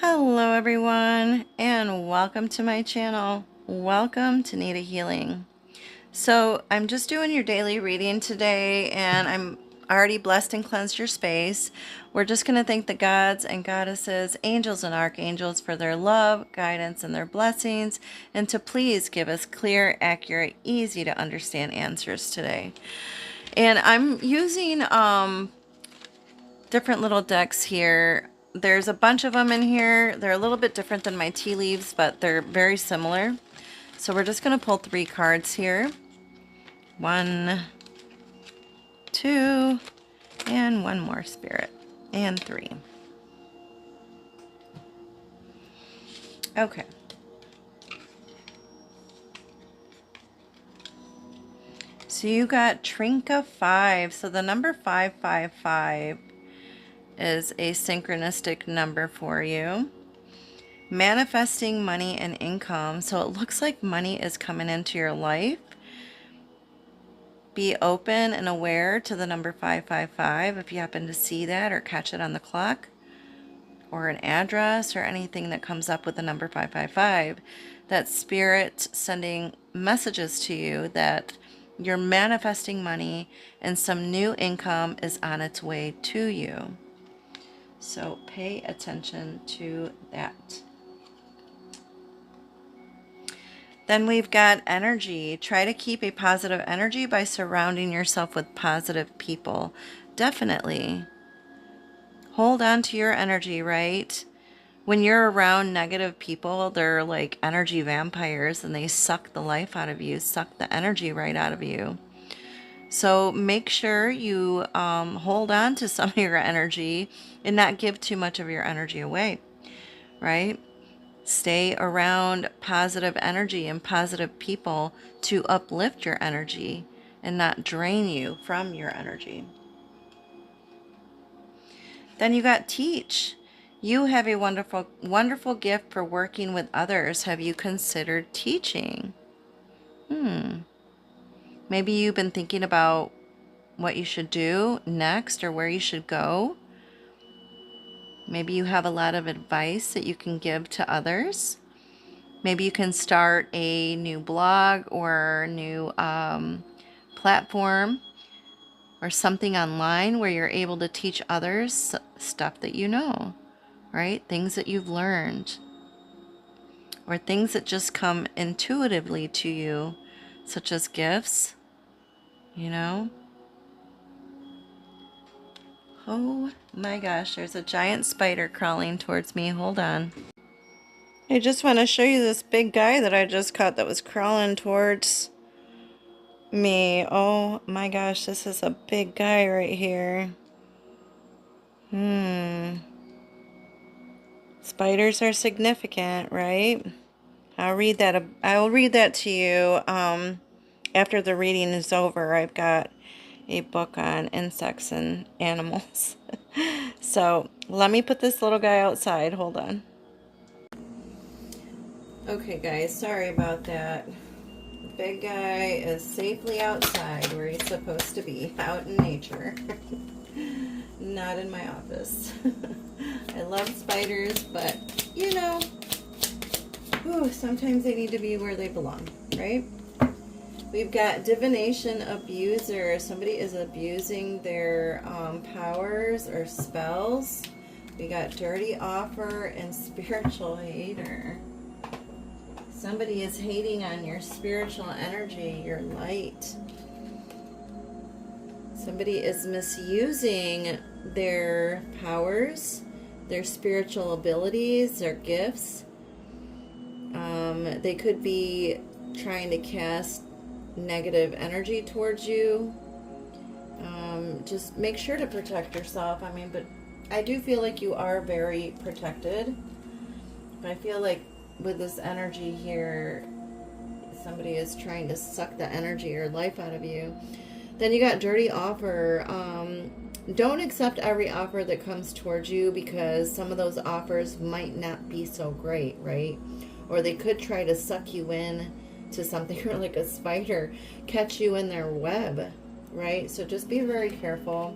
Hello everyone and welcome to my channel. Welcome to Nitahealing. So I'm just doing your daily reading today and I'm already blessed and cleansed your space. We're just going to thank the gods and goddesses, angels and archangels for their love, guidance, and their blessings, and to please give us clear, accurate, easy to understand answers today. And I'm using different little decks here. There's a bunch of them in here. They're a little bit different than my tea leaves, but they're very similar. So we're just going to pull 3 cards here. 1, 2, and 1 more, Spirit. And 3. Okay. So you got Trinka 5. So the number 555 is a synchronistic number for you. Manifesting money and income. So it looks like money is coming into your life. Be open and aware to the number 555 if you happen to see that or catch it on the clock or an address or anything that comes up with the number 555. That's Spirit sending messages to you that you're manifesting money and some new income is on its way to you. So pay attention to that. Then we've got energy. Try to keep a positive energy by surrounding yourself with positive people. Definitely. Hold on to your energy, right? When you're around negative people, they're like energy vampires and they suck the life out of you, suck the energy right out of you. So make sure you hold on to some of your energy and not give too much of your energy away, right? Stay around positive energy and positive people to uplift your energy and not drain you from your energy. Then you got teach. You have a wonderful, wonderful gift for working with others. Have you considered teaching? Maybe you've been thinking about what you should do next or where you should go. Maybe you have a lot of advice that you can give to others. Maybe you can start a new blog or new platform or something online where you're able to teach others stuff that you know, right? Things that you've learned or things that just come intuitively to you, such as gifts, you know? Oh my gosh, there's a giant spider crawling towards me. Hold on. I just want to show you this big guy that I just caught that was crawling towards me. Oh my gosh, this is a big guy right here. Spiders are significant, right? I'll read that to you after the reading is over. I've got a book on insects and animals. So let me put this little guy outside. Hold on. Okay guys, sorry about that. The big guy is safely outside where he's supposed to be, out in nature. Not in my office. I love spiders, but you know, sometimes they need to be where they belong, right? We've got divination abuser. Somebody is abusing their powers or spells. We got dirty offer and spiritual hater. Somebody is hating on your spiritual energy, your light. Somebody is misusing their powers, their spiritual abilities, their gifts. They could be trying to cast negative energy towards you. Just make sure to protect yourself. I mean, but I do feel like you are very protected. But I feel like with this energy here, somebody is trying to suck the energy or life out of you. Then you got dirty offer. Don't accept every offer that comes towards you because some of those offers might not be so great, right? Or they could try to suck you in to something, or like a spider catch you in their web, right? So just be very careful.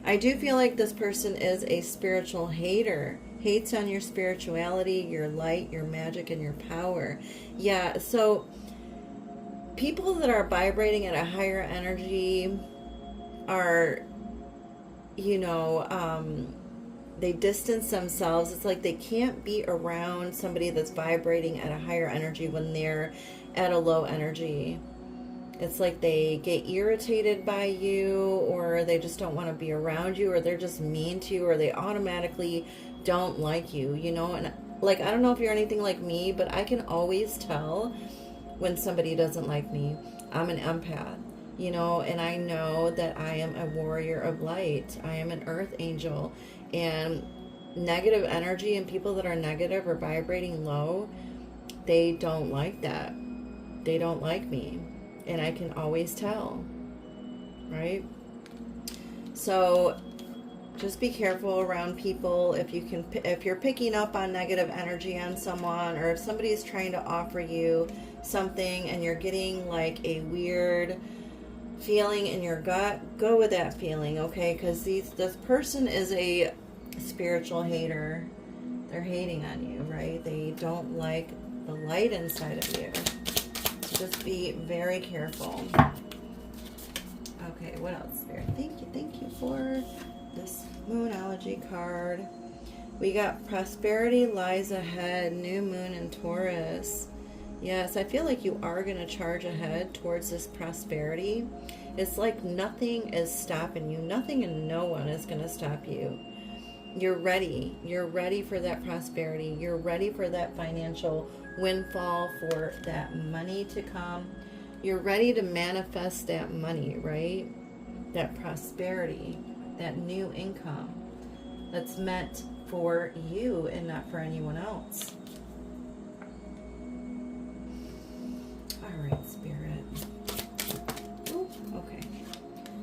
I do feel like this person is a spiritual hater hates on your spirituality, your light, your magic, and your power. Yeah, so people that are vibrating at a higher energy are, you know, they distance themselves. It's like they can't be around somebody that's vibrating at a higher energy when they're at a low energy. It's like they get irritated by you, or they just don't want to be around you, or they're just mean to you, or they automatically don't like you, you know? And like, I don't know if you're anything like me, but I can always tell when somebody doesn't like me. I'm an empath, you know, and I know that I am a warrior of light. I am an earth angel. And negative energy and people that are negative or vibrating low, they don't like that. They don't like me. And I can always tell, right? So just be careful around people. If you're picking up on negative energy on someone, or if somebody is trying to offer you something and you're getting like a weird feeling in your gut, go with that feeling, okay? Because this person is a spiritual hater. They're hating on you, right? They don't like the light inside of you. Just be very careful. Okay, what else, Spirit? Thank you for this Moonology card. We got prosperity lies ahead, new moon in Taurus. Yes, I feel like you are going to charge ahead towards this prosperity. It's like nothing is stopping you. Nothing and no one is going to stop you. You're ready. You're ready for that prosperity. You're ready for that financial windfall, for that money to come. You're ready to manifest that money, right? That prosperity, that new income that's meant for you and not for anyone else. All right, Spirit. Ooh, okay.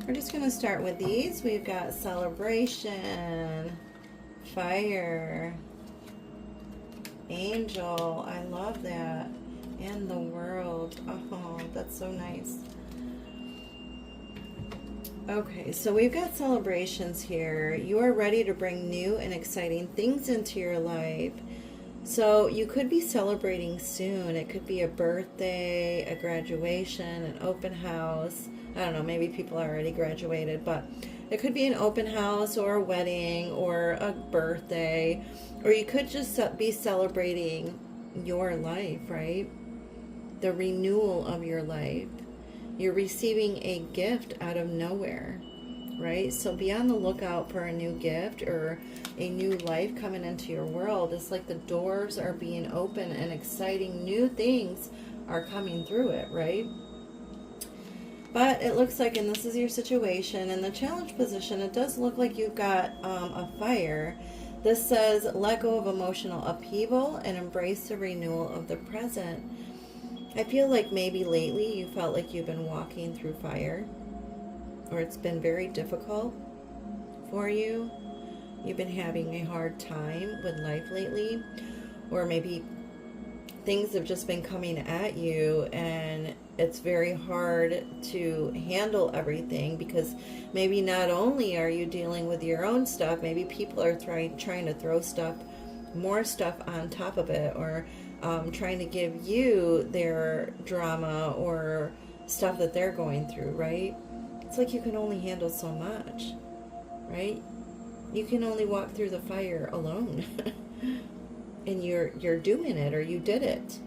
We're just going to start with these. We've got celebration, fire, angel. I love that. And the world. Oh, that's so nice. Okay, so we've got celebrations here. You are ready to bring new and exciting things into your life. So you could be celebrating soon. It could be a birthday, a graduation, an open house. I don't know, maybe people already graduated, but it could be an open house or a wedding or a birthday. Or you could just be celebrating your life, right? The renewal of your life. You're receiving a gift out of nowhere, right? So be on the lookout for a new gift or a new life coming into your world. It's like the doors are being open and exciting new things are coming through it, right? But it looks like, and this is your situation, in the challenge position, it does look like you've got a fire. This says, let go of emotional upheaval and embrace the renewal of the present. I feel like maybe lately you felt like you've been walking through fire, or it's been very difficult for you. You've been having a hard time with life lately, or maybe things have just been coming at you and it's very hard to handle everything, because maybe not only are you dealing with your own stuff, maybe people are trying to throw more stuff on top of it, or trying to give you their drama or stuff that they're going through, right? It's like you can only handle so much, right? You can only walk through the fire alone. And you're doing it, or you did it,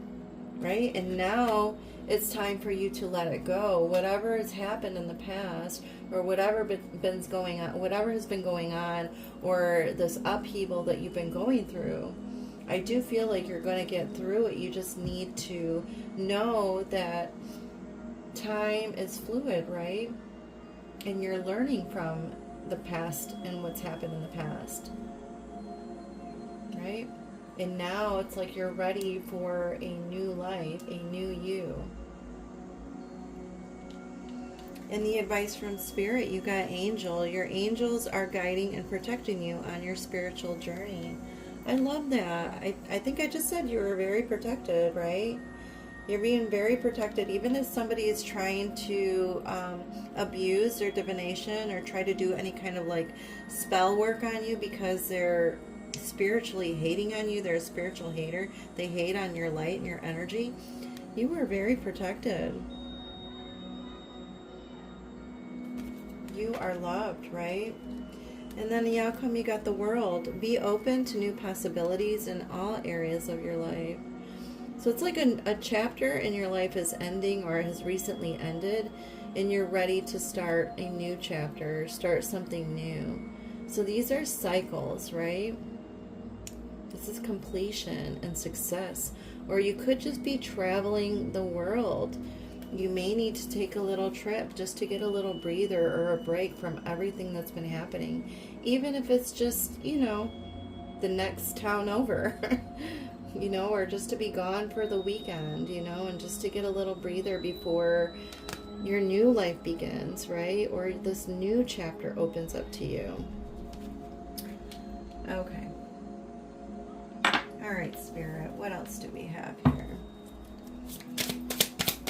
right? And now it's time for you to let it go. Whatever has happened in the past, or whatever has been going on, or this upheaval that you've been going through, I do feel like you're going to get through it. You just need to know that time is fluid, right? And you're learning from the past and what's happened in the past, right? And now it's like you're ready for a new life, a new you. And the advice from Spirit, you got angel. Your angels are guiding and protecting you on your spiritual journey. I love that. I think I just said you were very protected, right? You're being very protected, even if somebody is trying to abuse their divination or try to do any kind of like spell work on you, because they're spiritually hating on you. They're a spiritual hater. They hate on your light and your energy. You are very protected. You are loved, right? And then the outcome, you got the World. Be open to new possibilities in all areas of your life. So it's like a chapter in your life is ending or has recently ended, and you're ready to start a new chapter, start something new. So these are cycles, right? This is completion and success. Or you could just be traveling the world. You may need to take a little trip just to get a little breather or a break from everything that's been happening. Even if it's just, you know, the next town over, you know, or just to be gone for the weekend, you know, and just to get a little breather before your new life begins, right? Or this new chapter opens up to you. Okay. All right, Spirit, what else do we have here?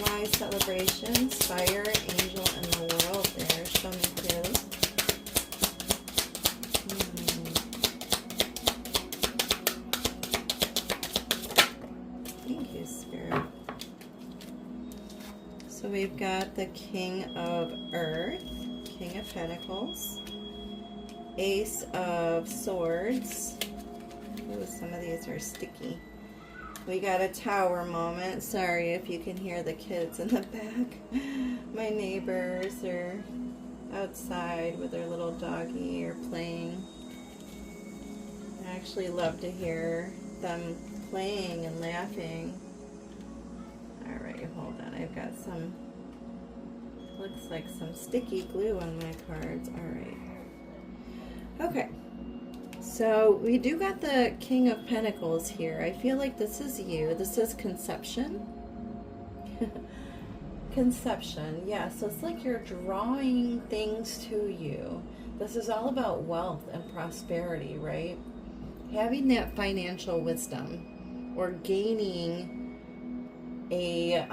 Wise celebrations, fire, angel, and the world there. Show me clearly. Thank you, Spirit. So we've got the King of Earth, King of Pentacles, Ace of Swords. Ooh, some of these are sticky. We got a tower moment. Sorry if you can hear the kids in the back. My neighbors are outside with their little doggy or playing. I actually love to hear them playing and laughing. All right, hold on. I've got some, looks like some sticky glue on my cards. All right. Okay. So we do got the King of Pentacles here. I feel like this is you. This is conception. Conception, yeah. So it's like you're drawing things to you. This is all about wealth and prosperity, right? Having that financial wisdom or gaining a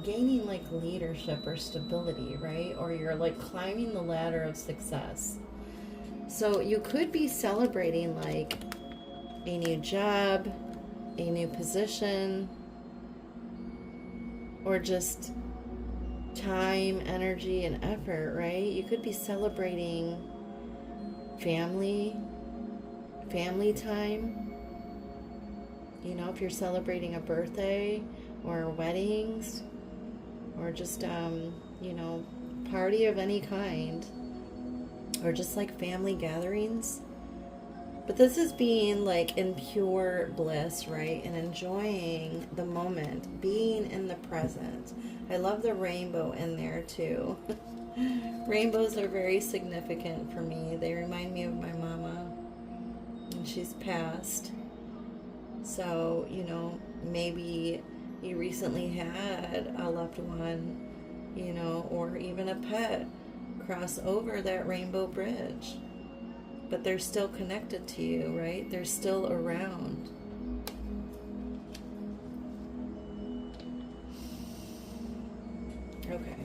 gaining like leadership or stability, right? Or you're like climbing the ladder of success. So you could be celebrating like a new job, a new position, or just time, energy, and effort, right? You could be celebrating family time. You know, if you're celebrating a birthday or weddings, or just, you know, party of any kind, or just like family gatherings. But this is being like in pure bliss, right? And enjoying the moment, being in the present. I love the rainbow in there too. Rainbows are very significant for me. They remind me of my mama, and she's passed. So, you know, maybe you recently had a loved one, you know, or even a pet cross over that rainbow bridge. But they're still connected to you, right? They're still around. Okay.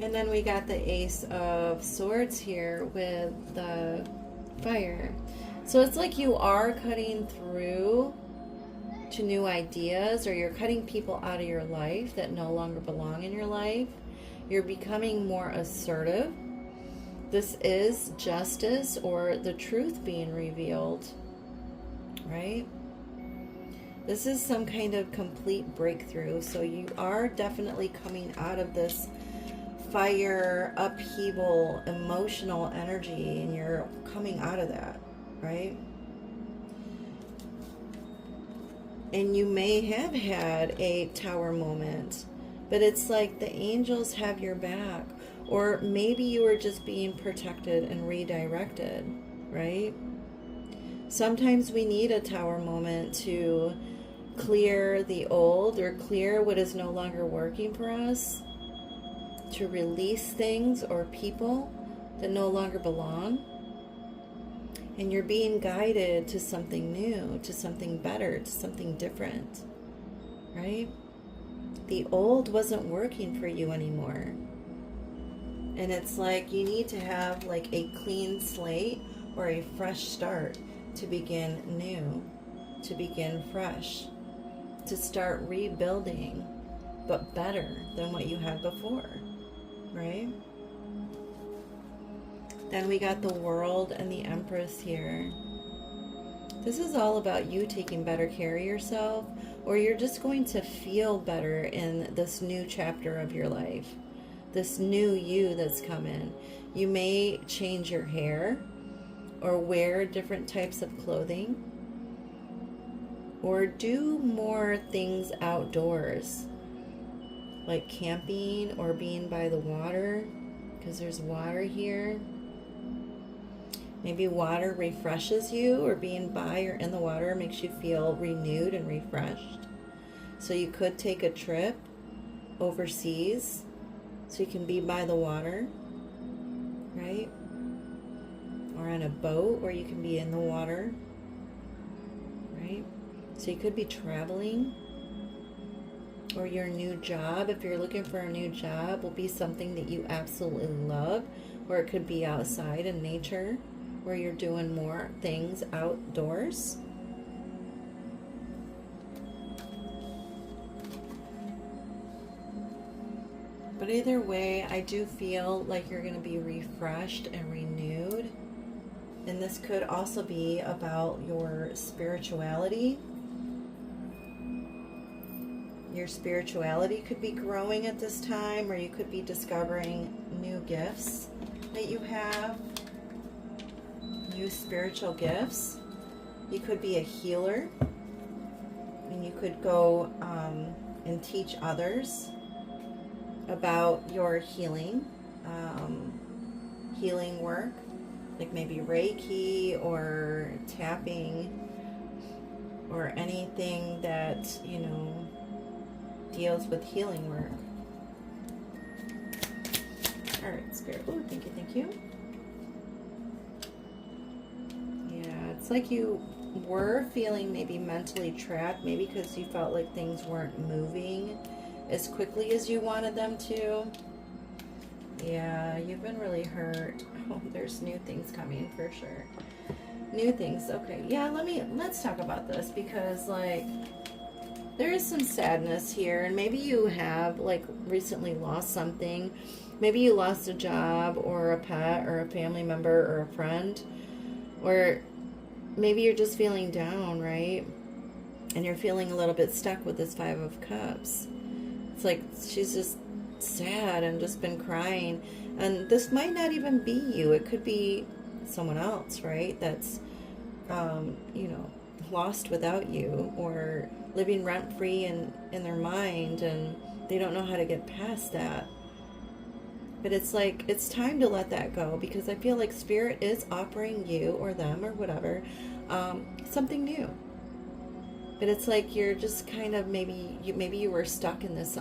And then we got the Ace of Swords here with the fire. So it's like you are cutting through to new ideas, or you're cutting people out of your life that no longer belong in your life. You're becoming more assertive. This is justice or the truth being revealed, right? This is some kind of complete breakthrough. So you are definitely coming out of this fire, upheaval, emotional energy, and you're coming out of that, right? And you may have had a tower moment, but it's like the angels have your back. Or maybe you were just being protected and redirected, right? Sometimes we need a tower moment to clear the old or clear what is no longer working for us, to release things or people that no longer belong. And you're being guided to something new, to something better, to something different, right? The old wasn't working for you anymore. And it's like you need to have like a clean slate or a fresh start to begin new, to begin fresh, to start rebuilding, but better than what you had before, right? Then we got the World and the Empress here. This is all about you taking better care of yourself, or you're just going to feel better in this new chapter of your life, this new you that's coming. You may change your hair or wear different types of clothing or do more things outdoors, like camping or being by the water, because there's water here. Maybe water refreshes you, or being by or in the water makes you feel renewed and refreshed. So you could take a trip overseas so you can be by the water, right? Or on a boat where you can be in the water, right? So you could be traveling. Or your new job, if you're looking for a new job, will be something that you absolutely love. Or it could be outside in nature, where you're doing more things outdoors. But either way, I do feel like you're going to be refreshed and renewed. And this could also be about your spirituality. Your spirituality could be growing at this time, or you could be discovering new gifts that you have. New spiritual gifts. You could be a healer, and you could go and teach others about your healing work, like maybe Reiki or tapping or anything that, you know, deals with healing work. All right, Spirit. Oh, thank you, thank you. It's like you were feeling maybe mentally trapped, maybe because you felt like things weren't moving as quickly as you wanted them to. Yeah, you've been really hurt. Oh, there's new things coming for sure. New things. Okay, yeah, let's talk about this, because like there is some sadness here, and maybe you have like recently lost something. Maybe you lost a job or a pet or a family member or a friend, or maybe you're just feeling down, right? And you're feeling a little bit stuck with this Five of Cups. It's like she's just sad and just been crying. And this might not even be you. It could be someone else, right? That's, you know, lost without you, or living rent-free in their mind, and they don't know how to get past that. But it's like, it's time to let that go, because I feel like Spirit is offering you or them or whatever something new. But it's like you're just kind of, maybe you were stuck in this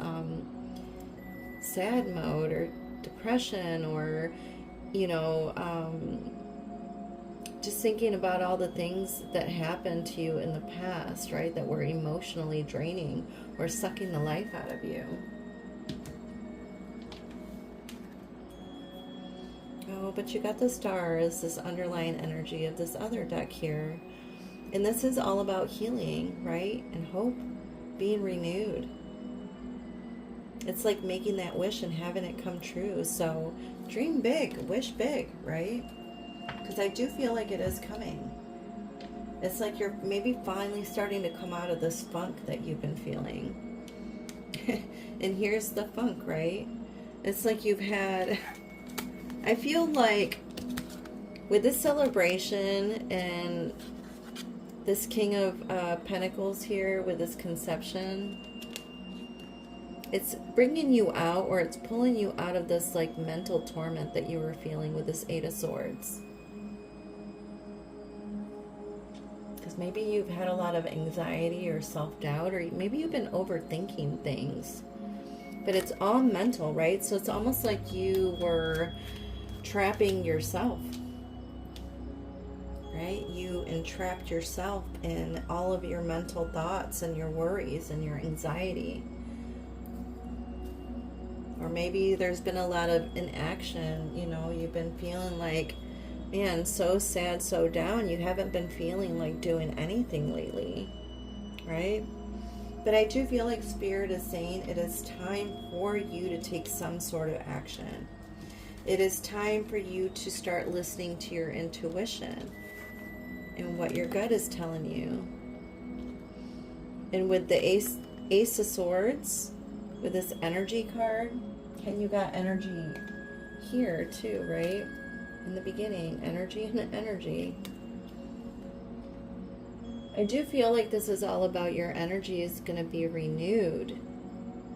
sad mode or depression, or, you know, just thinking about all the things that happened to you in the past, right, that were emotionally draining or sucking the life out of you. Oh, but you got the stars, this underlying energy of this other deck here. And this is all about healing, right? And hope, being renewed. It's like making that wish and having it come true. So dream big, wish big, right? Because I do feel like it is coming. It's like you're maybe finally starting to come out of this funk that you've been feeling. And here's the funk, right? It's like you've had... I feel like with this celebration and this King of Pentacles here with this conception, it's bringing you out, or it's pulling you out of this like mental torment that you were feeling with this Eight of Swords. Because maybe you've had a lot of anxiety or self-doubt, or maybe you've been overthinking things. But it's all mental, right? So it's almost like you were trapping yourself, right? You entrapped yourself in all of your mental thoughts and your worries and your anxiety. Or maybe there's been a lot of inaction. You know, you've been feeling like, man, so sad, so down. You haven't been feeling like doing anything lately, right? But I do feel like Spirit is saying it is time for you to take some sort of action. It is time for you to start listening to your intuition and what your gut is telling you. And with the Ace of Swords, with this energy card, and you got energy here too, right? In the beginning, energy and energy. I do feel like this is all about your energy is going to be renewed,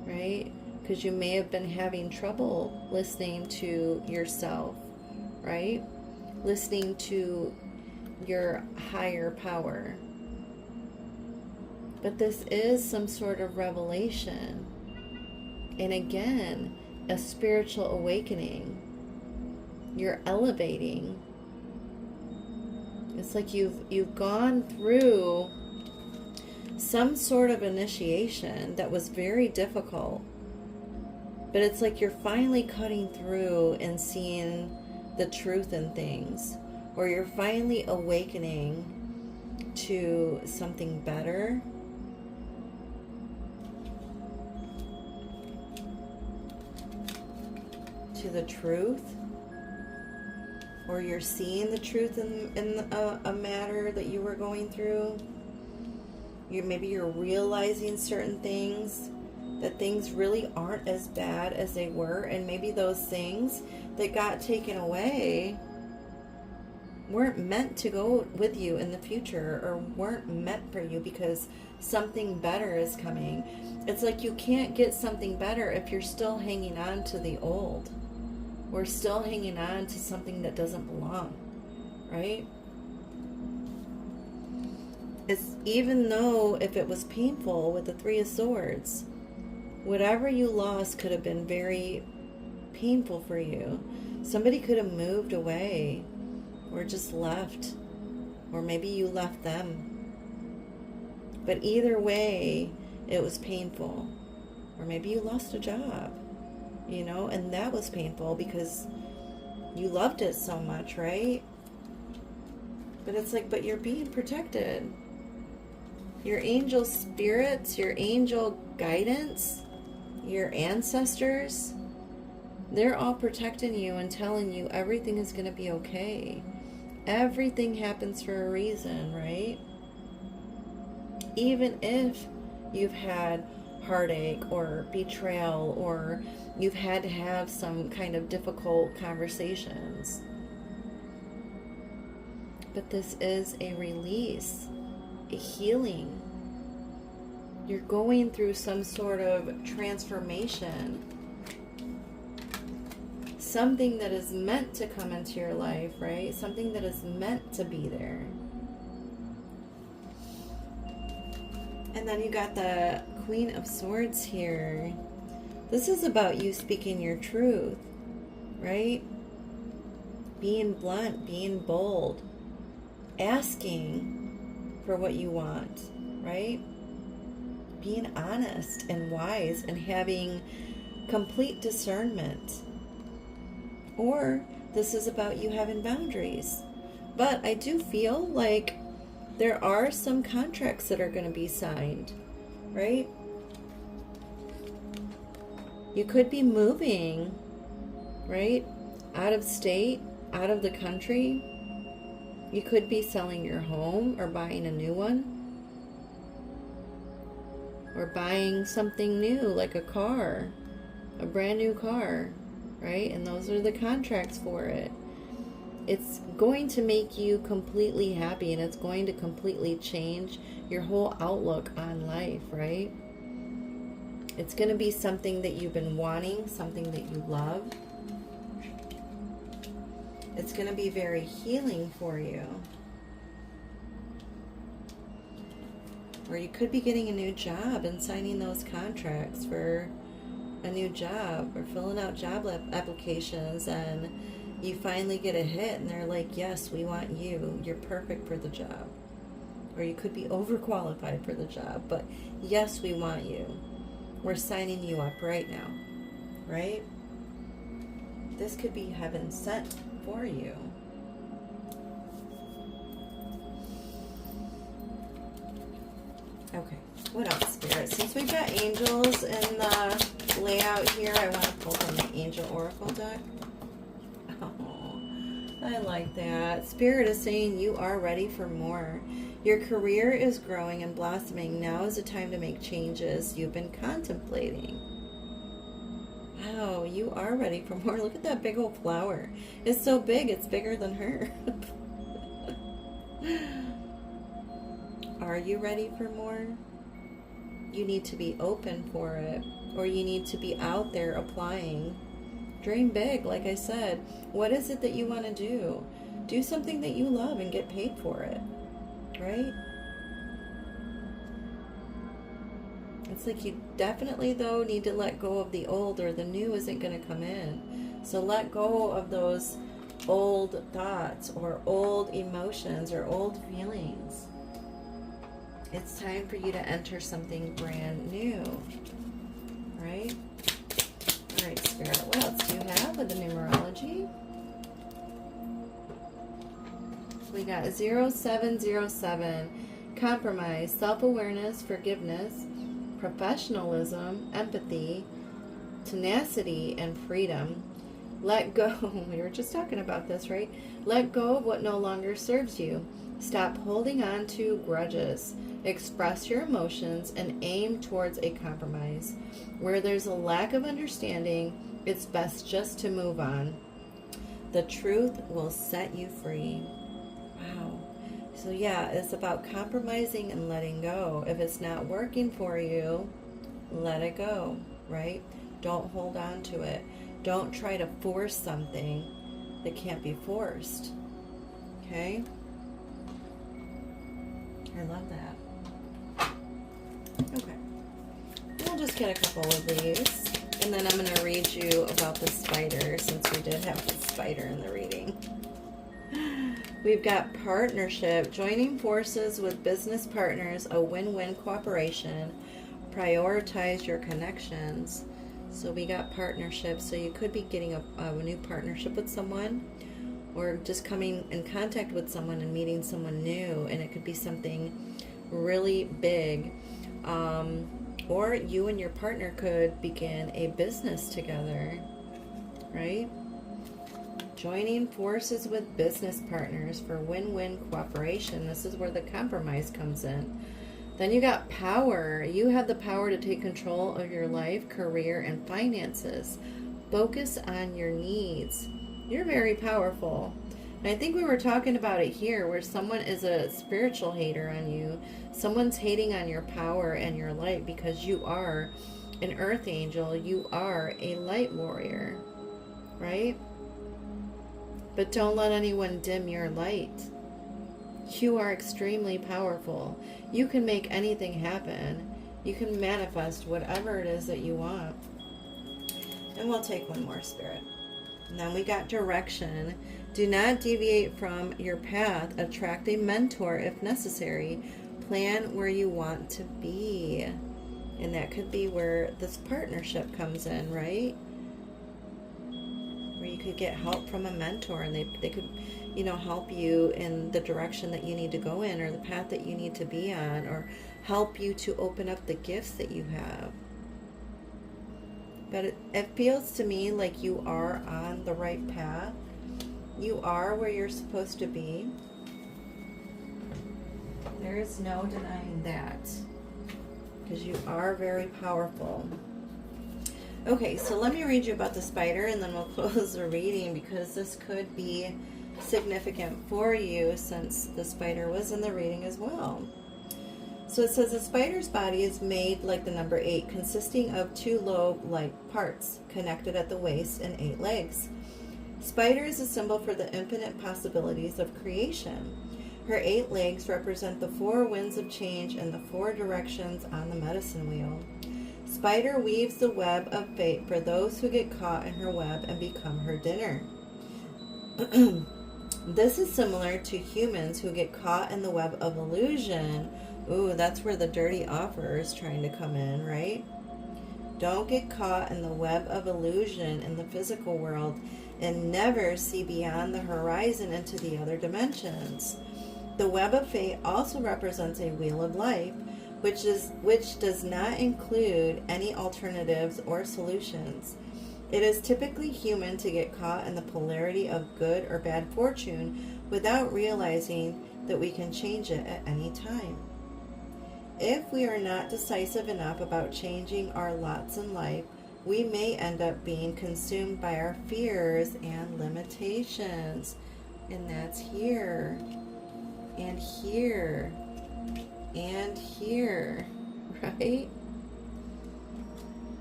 right? Because you may have been having trouble listening to yourself, right? Listening to your higher power. But this is some sort of revelation. And again, a spiritual awakening. You're elevating. It's like you've gone through some sort of initiation that was very difficult. But it's like you're finally cutting through and seeing the truth in things. Or you're finally awakening to something better. To the truth. Or you're seeing the truth in a matter that you were going through. Maybe you're realizing certain things, that things really aren't as bad as they were, and maybe those things that got taken away weren't meant to go with you in the future, or weren't meant for you because something better is coming. It's like you can't get something better if you're still hanging on to the old. We're still hanging on to something that doesn't belong, right? It's even though if it was painful with the Three of Swords, whatever you lost could have been very painful for you. Somebody could have moved away or just left, or maybe you left them. But either way, it was painful. Or maybe you lost a job. You know, and that was painful because you loved it so much, right? But it's like, but you're being protected. Your angel spirits, your angel guidance, your ancestors, they're all protecting you and telling you everything is going to be okay. Everything happens for a reason, right? Even if you've had heartache or betrayal, or you've had to have some kind of difficult conversations. But this is a release, a healing. You're going through some sort of transformation. Something that is meant to come into your life, right? Something that is meant to be there. And then you got the Queen of Swords here. This is about you speaking your truth, right? Being blunt, being bold, asking for what you want, right? Being honest and wise and having complete discernment. Or this is about you having boundaries. But I do feel like there are some contracts that are going to be signed, right? You could be moving, right? Out of state, out of the country. You could be selling your home or buying a new one. Or buying something new, like a car, a brand new car, right? And those are the contracts for it. It's going to make you completely happy, and it's going to completely change your whole outlook on life, right? It's going to be something that you've been wanting, something that you love. It's going to be very healing for you. Or you could be getting a new job and signing those contracts for a new job, or filling out job applications, and you finally get a hit and they're like, yes, we want you. You're perfect for the job. Or you could be overqualified for the job, but yes, we want you. We're signing you up right now. right? This could be heaven sent for you. Okay, what else, Spirit? Since we've got angels in the layout here, I want to pull from the Angel Oracle deck. Oh, I like that. Spirit is saying you are ready for more. Your career is growing and blossoming. Now is the time to make changes you've been contemplating. Wow, you are ready for more. Look at that big old flower. It's so big, it's bigger than her. Are you ready for more? You need to be open for it, or you need to be out there applying. Dream big, like I said. What is it that you want to do? Do something that you love and get paid for it, right? It's like you definitely, though, need to let go of the old, or the new isn't going to come in. So let go of those old thoughts or old emotions or old feelings. It's time for you to enter something brand new, right? All right, Spirit, what else do you have with the numerology? We got 0707, compromise, self-awareness, forgiveness, professionalism, empathy, tenacity, and freedom. Let go. We were just talking about this, right? Let go of what no longer serves you. Stop holding on to grudges. Express your emotions and aim towards a compromise. Where there's a lack of understanding, it's best just to move on. The truth will set you free. Wow. So yeah, it's about compromising and letting go. If it's not working for you, let it go, right? Don't hold on to it. Don't try to force something that can't be forced. Okay? I love that. Okay. We'll just get a couple of these. And then I'm going to read you about the spider, since we did have the spider in the reading. We've got partnership, joining forces with business partners, a win-win cooperation. Prioritize your connections. So we got partnership. So you could be getting a new partnership with someone, or just coming in contact with someone and meeting someone new, and it could be something really big. Or you and your partner could begin a business together, right? Joining forces with business partners for win-win cooperation. This is where the compromise comes in. Then you got power. You have the power to take control of your life, career, and finances. Focus on your needs. You're very powerful. And I think we were talking about it here, where someone is a spiritual hater on you. Someone's hating on your power and your light, because you are an earth angel. You are a light warrior, right? But don't let anyone dim your light. You are extremely powerful. You can make anything happen. You can manifest whatever it is that you want. And we'll take one more, Spirit. And then we got direction. Do not deviate from your path. Attract a mentor if necessary. Plan where you want to be. And that could be where this partnership comes in, right? Where you could get help from a mentor, and they could, help you in the direction that you need to go in, or the path that you need to be on, or help you to open up the gifts that you have. But it feels to me like you are on the right path. You are where you're supposed to be. There is no denying that, because you are very powerful. Okay, so let me read you about the spider, and then we'll close the reading, because this could be significant for you, since the spider was in the reading as well. So it says, a spider's body is made like the number 8, consisting of 2 lobe-like parts connected at the waist and 8 legs. Spider is a symbol for the infinite possibilities of creation. Her 8 legs represent the 4 winds of change and the 4 directions on the medicine wheel. Spider weaves the web of fate for those who get caught in her web and become her dinner. This is similar to humans who get caught in the web of illusion. Ooh, that's where the dirty offer is trying to come in, right? don't get caught in the web of illusion in the physical world and never see beyond the horizon into the other dimensions. The web of fate also represents a wheel of life, which does not include any alternatives or solutions. It is typically human to get caught in the polarity of good or bad fortune without realizing that we can change it at any time. If we are not decisive enough about changing our lots in life, we may end up being consumed by our fears and limitations. And that's here, and here, and here, right?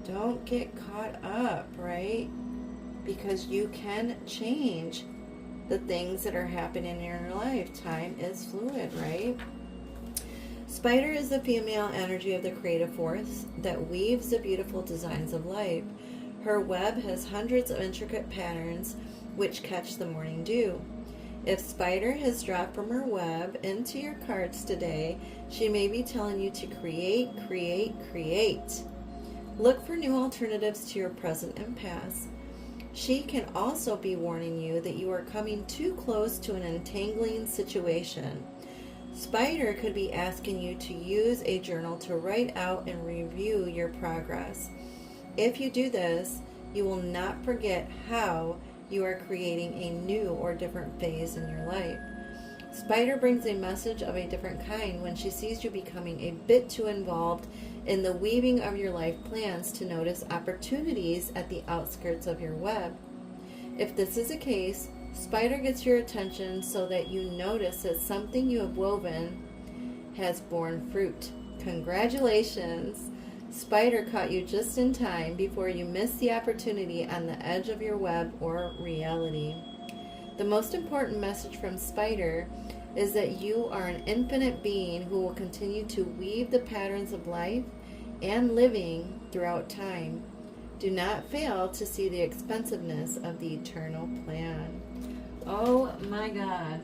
Don't get caught up, right? Because you can change the things that are happening in your life. Time is fluid, right? Spider is the female energy of the creative force that weaves the beautiful designs of life. Her web has hundreds of intricate patterns which catch the morning dew. If Spider has dropped from her web into your cards today, she may be telling you to create, create, create. Look for new alternatives to your present impasse. She can also be warning you that you are coming too close to an entangling situation. Spider could be asking you to use a journal to write out and review your progress. If you do this, you will not forget how you are creating a new or different phase in your life. Spider brings a message of a different kind when she sees you becoming a bit too involved in the weaving of your life plans to notice opportunities at the outskirts of your web. If this is the case, Spider gets your attention so that you notice that something you have woven has borne fruit. Congratulations! Spider caught you just in time before you missed the opportunity on the edge of your web or reality. The most important message from Spider is that you are an infinite being who will continue to weave the patterns of life and living throughout time. Do not fail to see the expensiveness of the eternal plan. Oh my God.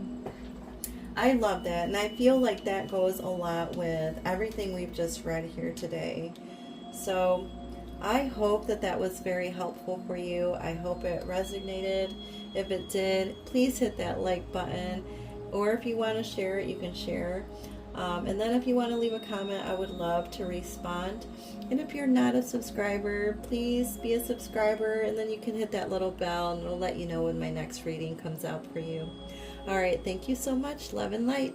I love that, and I feel like that goes a lot with everything we've just read here today. So I hope that that was very helpful for you. I hope it resonated. If it did, please hit that like button, or if you want to share it, you can share. And then if you want to leave a comment, I would love to respond. And if you're not a subscriber, please be a subscriber, and then you can hit that little bell and it'll let you know when my next reading comes out for you. All right, thank you so much. Love and light.